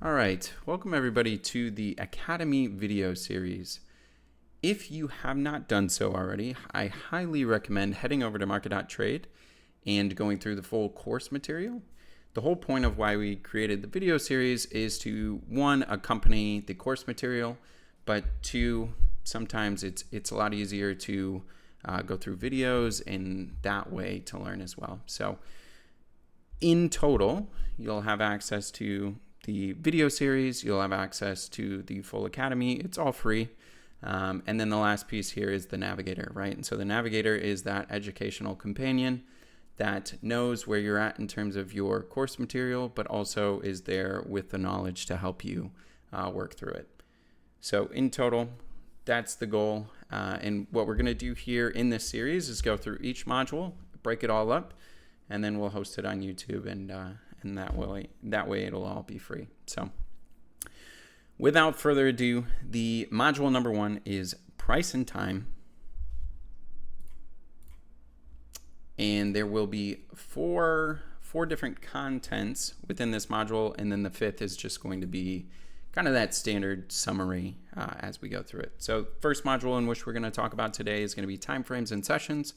All right, welcome everybody to the Academy video series. If you have not done so already, I highly recommend heading over to MKT.TRADE and going through the full course material. The whole point of why we created the video series is to, one, accompany the course material, but two, sometimes it's a lot easier to go through videos and that way to learn as well. So in total, you'll have access to the video series, you'll have access to the full academy. It's all free. And then the last piece here is the navigator, right? And so the navigator is that educational companion that knows where you're at in terms of your course material, but also is there with the knowledge to help you work through it. So in total, that's the goal. And what we're going to do here in this series is go through each module, break it all up, and then we'll host it on YouTube, and that way it'll all be free. So without further ado, the module number 1 is price and time. And there will be four different contents within this module, and then the 5th is just going to be kind of that standard summary as we go through it. So first module in which we're going to talk about today is going to be time frames and sessions.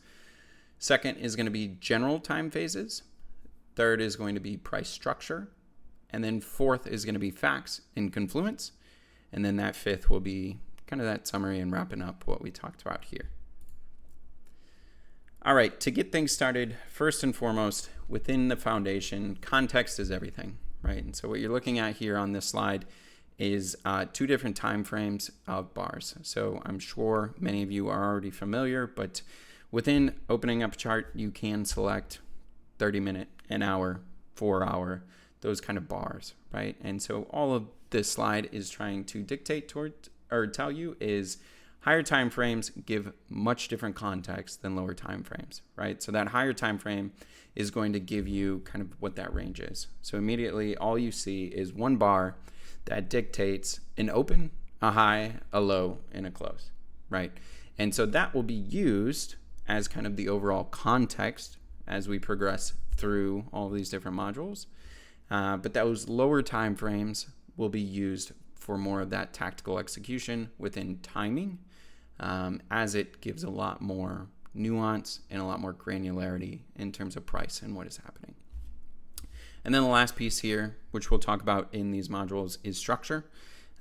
Second is going to be general time phases. Third is going to be price structure. And then fourth is going to be facts and confluence. And then that 5th will be kind of that summary and wrapping up what we talked about here. All right, to get things started, first and foremost, within the foundation, context is everything, right? And so what you're looking at here on this slide is 2 different time frames of bars. So I'm sure many of you are already familiar, but within opening up a chart, you can select 30-minute, an hour, 4-hour, those kind of bars, right? And so all of this slide is trying to dictate toward or tell you is higher time frames give much different context than lower time frames, right? So that higher time frame is going to give you kind of what that range is. So immediately all you see is one bar that dictates an open, a high, a low, and a close, right? And so that will be used as kind of the overall context as we progress through all of these different modules. But those lower time frames will be used for more of that tactical execution within timing, as it gives a lot more nuance and a lot more granularity in terms of price and what is happening. And then the last piece here, which we'll talk about in these modules, is structure.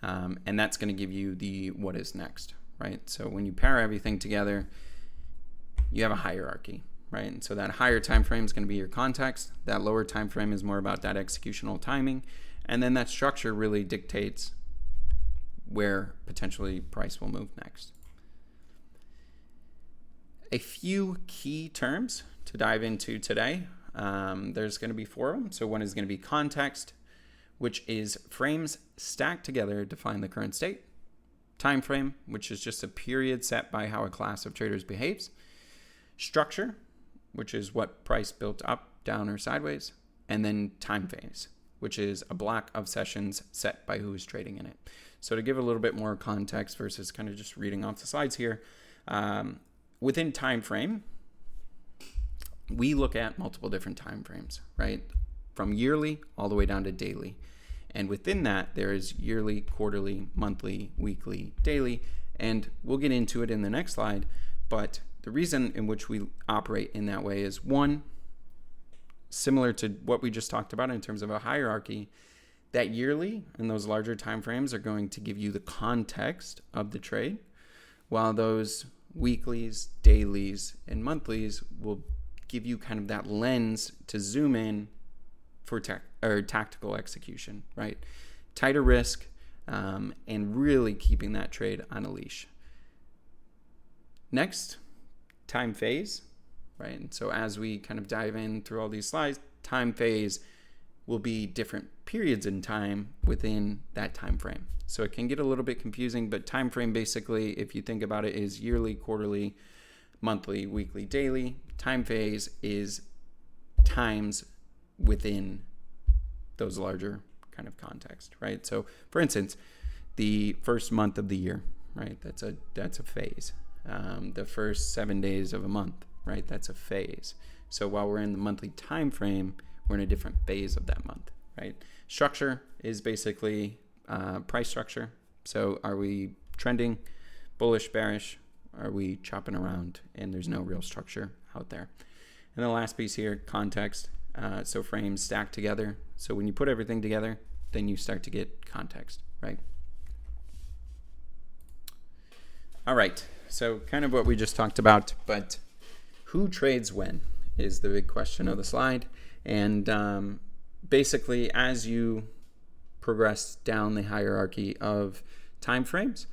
And that's going to give you the what is next, right? So when you pair everything together, you have a hierarchy, right? And so that higher time frame is going to be your context. That lower time frame is more about that executional timing. And then that structure really dictates where potentially price will move next. A few key terms to dive into today. There's going to be 4 of them. So one is going to be context, which is frames stacked together to define the current state. Time frame, which is just a period set by how a class of traders behaves. Structure, which is what price built up, down, or sideways. And then time phase, which is a block of sessions set by who's trading in it. So to give a little bit more context versus kind of just reading off the slides here, within time frame, we look at multiple different time frames, right? From yearly all the way down to daily. And within that, there is yearly, quarterly, monthly, weekly, daily, and we'll get into it in the next slide. But the reason in which we operate in that way is, one, similar to what we just talked about in terms of a hierarchy, that yearly and those larger time frames are going to give you the context of the trade, while those weeklies, dailies, and monthlies will give you kind of that lens to zoom in for tactical execution, right? Tighter risk, and really keeping that trade on a leash. Next, time phase, right? And so as we kind of dive in through all these slides, time phase will be different periods in time within that time frame. So it can get a little bit confusing, but time frame basically, if you think about it, is yearly, quarterly, monthly, weekly, daily. Time phase is times within those larger kind of context, right? So for instance, the first month of the year, right? That's a phase. The first 7 days of a month, right? That's a phase. So while we're in the monthly time frame, we're in a different phase of that month, right? Structure is basically price structure. So are we trending, bullish, bearish? Are we chopping around and there's no real structure out there? And the last piece here, context. So frames stacked together. So when you put everything together, then you start to get context, right? All right, so kind of what we just talked about, but who trades when is the big question of the slide. And basically, as you progress down the hierarchy of time frames,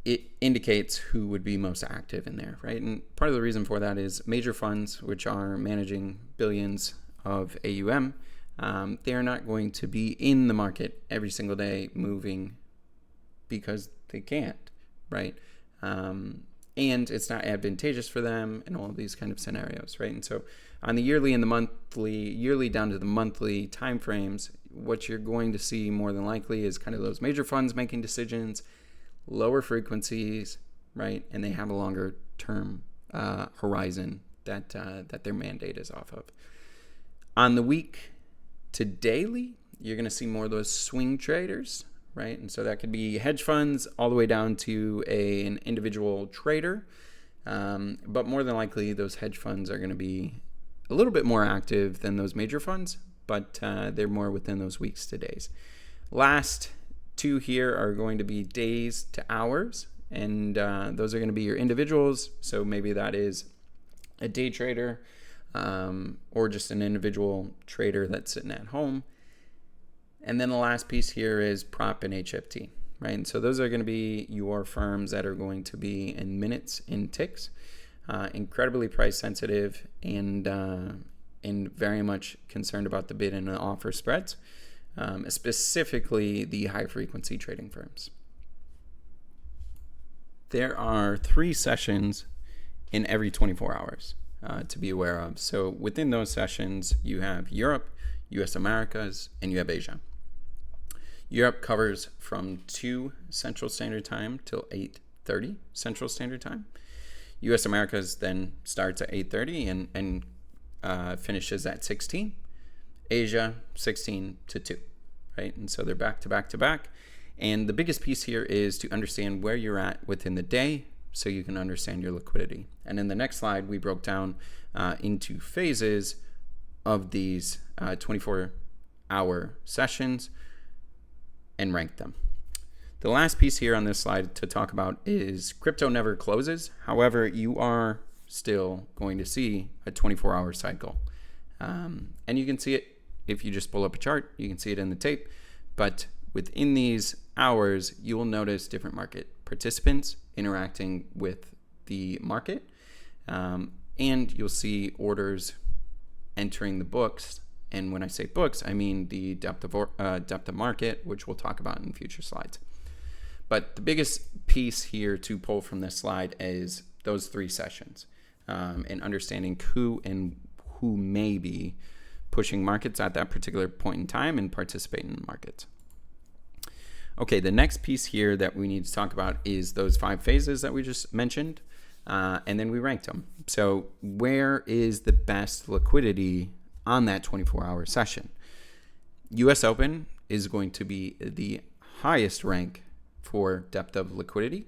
it indicates who would be most active in there, right? And part of the reason for that is major funds, which are managing billions of AUM, they are not going to be in the market every single day moving because they can't, right? And it's not advantageous for them in all of these kind of scenarios, right? And so on the yearly and the monthly, yearly down to the monthly time frames, what you're going to see more than likely is kind of those major funds making decisions, lower frequencies, right? And they have a longer term horizon that their mandate is off of. On the week to daily, you're going to see more of those swing traders, right? And so that could be hedge funds all the way down to an individual trader. But more than likely, those hedge funds are going to be a little bit more active than those major funds, but they're more within those weeks to days. Last two here are going to be days to hours, and those are going to be your individuals. So maybe that is a day trader or just an individual trader that's sitting at home. And then the last piece here is prop and HFT, right? And so those are going to be your firms that are going to be in minutes, in ticks, incredibly price sensitive, and very much concerned about the bid and the offer spreads, specifically the high frequency trading firms. There are 3 sessions in every 24 hours to be aware of. So within those sessions, you have Europe, US Americas, and you have Asia. Europe covers from 2 Central Standard Time till 8:30 Central Standard Time. US Americas then starts at 8:30 and finishes at 16. Asia, 16 to 2, right? And so they're back to back to back. And the biggest piece here is to understand where you're at within the day so you can understand your liquidity. And in the next slide, we broke down into phases of these 24-hour sessions and ranked them. The last piece here on this slide to talk about is crypto never closes. However, you are still going to see a 24-hour cycle. And you can see it if you just pull up a chart. You can see it in the tape. But within these hours, you will notice different market participants interacting with the market. And you'll see orders entering the books. And when I say books, I mean the depth of market, which we'll talk about in future slides. But the biggest piece here to pull from this slide is those 3 sessions and understanding who may be pushing markets at that particular point in time and participating in markets. Okay, the next piece here that we need to talk about is those 5 phases that we just mentioned, and then we ranked them. So where is the best liquidity on that 24-hour session? US Open is going to be the highest rank for depth of liquidity,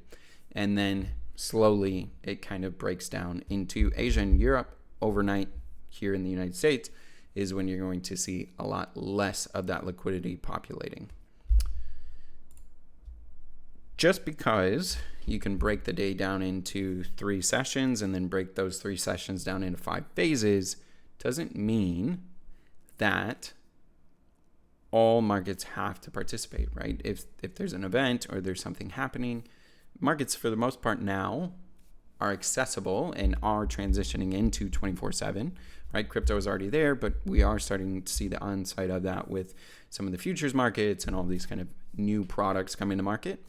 and then slowly it kind of breaks down into Asia and Europe. Overnight here in the United States is when you're going to see a lot less of that liquidity populating. Just because you can break the day down into 3 sessions and then break those 3 sessions down into 5 phases doesn't mean that all markets have to participate, right? If there's an event or there's something happening, markets for the most part now are accessible and are transitioning into 24/7, right? Crypto is already there, but we are starting to see the onside of that with some of the futures markets and all these kind of new products coming to market.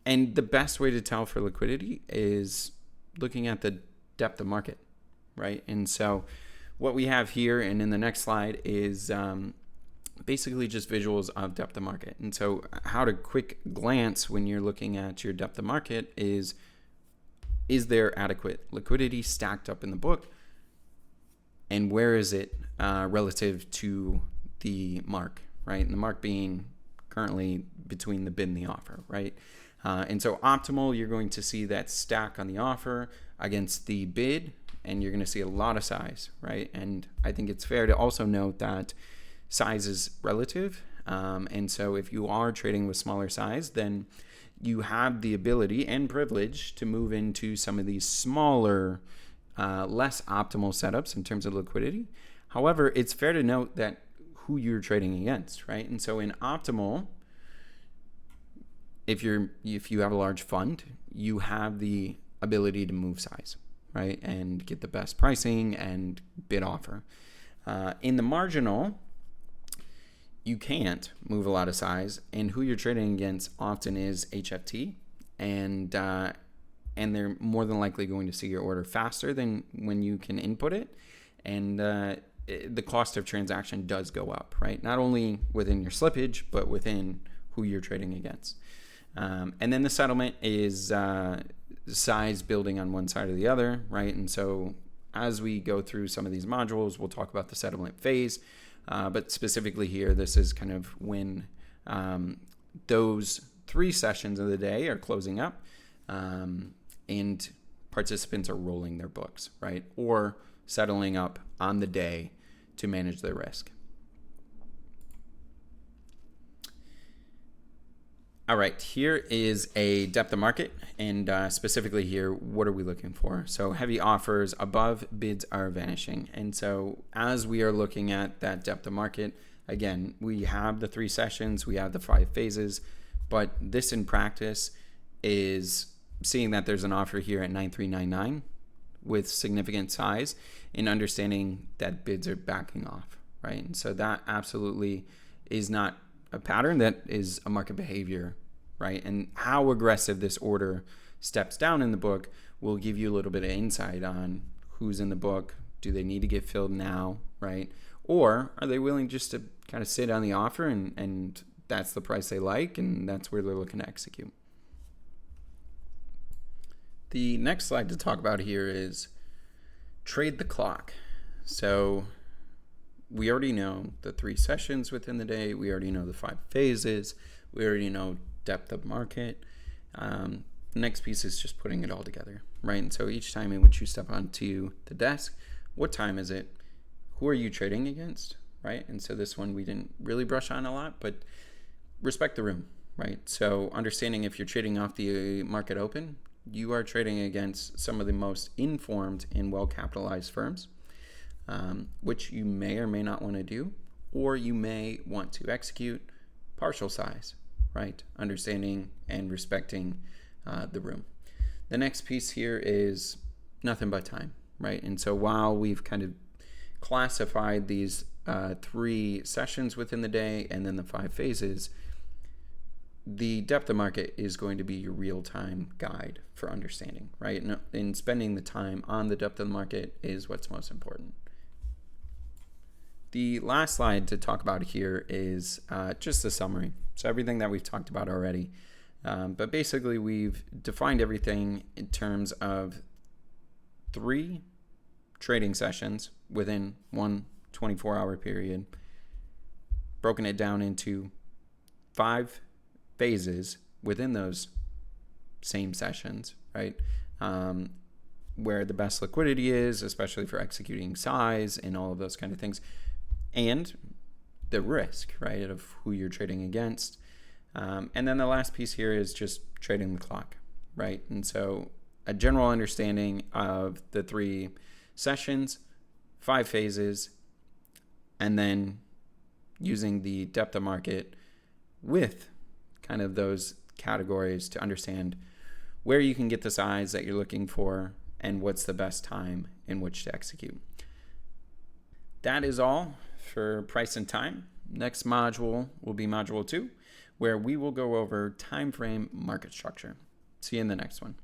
And the best way to tell for liquidity is looking at the depth of market, right? And so what we have here and in the next slide is basically just visuals of depth of market. And so how to quick glance when you're looking at your depth of market is there adequate liquidity stacked up in the book? And where is it relative to the mark, right? And the mark being currently between the bid and the offer, right? And so optimal, you're going to see that stack on the offer against the bid, and you're going to see a lot of size, right? And I think it's fair to also note that size is relative. And so if you are trading with smaller size, then you have the ability and privilege to move into some of these smaller, less optimal setups in terms of liquidity. However, it's fair to note that who you're trading against, right? And so in optimal, if you have a large fund, you have the ability to move size, right? And get the best pricing and bid offer. In the marginal, you can't move a lot of size, and who you're trading against often is HFT, and they're more than likely going to see your order faster than when you can input it, and the cost of transaction does go up, right? Not only within your slippage, but within who you're trading against. And then the settlement is size building on one side or the other, right? And so as we go through some of these modules, we'll talk about the settlement phase. But specifically here, this is kind of when those 3 sessions of the day are closing up and participants are rolling their books, right? Or settling up on the day to manage their risk. All right, here is a depth of market, and specifically here, what are we looking for? So heavy offers above, bids are vanishing. And so as we are looking at that depth of market, again, we have the 3 sessions, we have the 5 phases, but this in practice is seeing that there's an offer here at 9399 with significant size and understanding that bids are backing off, right? And so that absolutely is not a pattern, that is a market behavior, right? And how aggressive this order steps down in the book will give you a little bit of insight on who's in the book. Do they need to get filled now, right? Or are they willing just to kind of sit on the offer and that's the price they like and that's where they're looking to execute? The next slide to talk about here is trade the clock. So we already know the 3 sessions within the day. We already know the 5 phases. We already know depth of market. The next piece is just putting it all together, right? And so each time in which you step onto the desk, what time is it? Who are you trading against, right? And so this one we didn't really brush on a lot, but respect the room, right? So understanding if you're trading off the market open, you are trading against some of the most informed and well-capitalized firms, which you may or may not want to do, or you may want to execute partial size, right? Understanding and respecting the room. The next piece here is nothing but time, right? And so while we've kind of classified these 3 sessions within the day and then the 5 phases, the depth of market is going to be your real-time guide for understanding, right? And spending the time on the depth of the market is what's most important. The last slide to talk about here is just a summary. So everything that we've talked about already, but basically we've defined everything in terms of 3 trading sessions within one 24-hour period, broken it down into 5 phases within those same sessions, right? Where the best liquidity is, especially for executing size and all of those kind of things, and the risk, right, of who you're trading against. And then the last piece here is just trading the clock, right? And so a general understanding of the 3 sessions, 5 phases, and then using the depth of market with kind of those categories to understand where you can get the size that you're looking for and what's the best time in which to execute. That is all for price and time. Next module will be module 2, where we will go over time frame market structure. See you in the next one.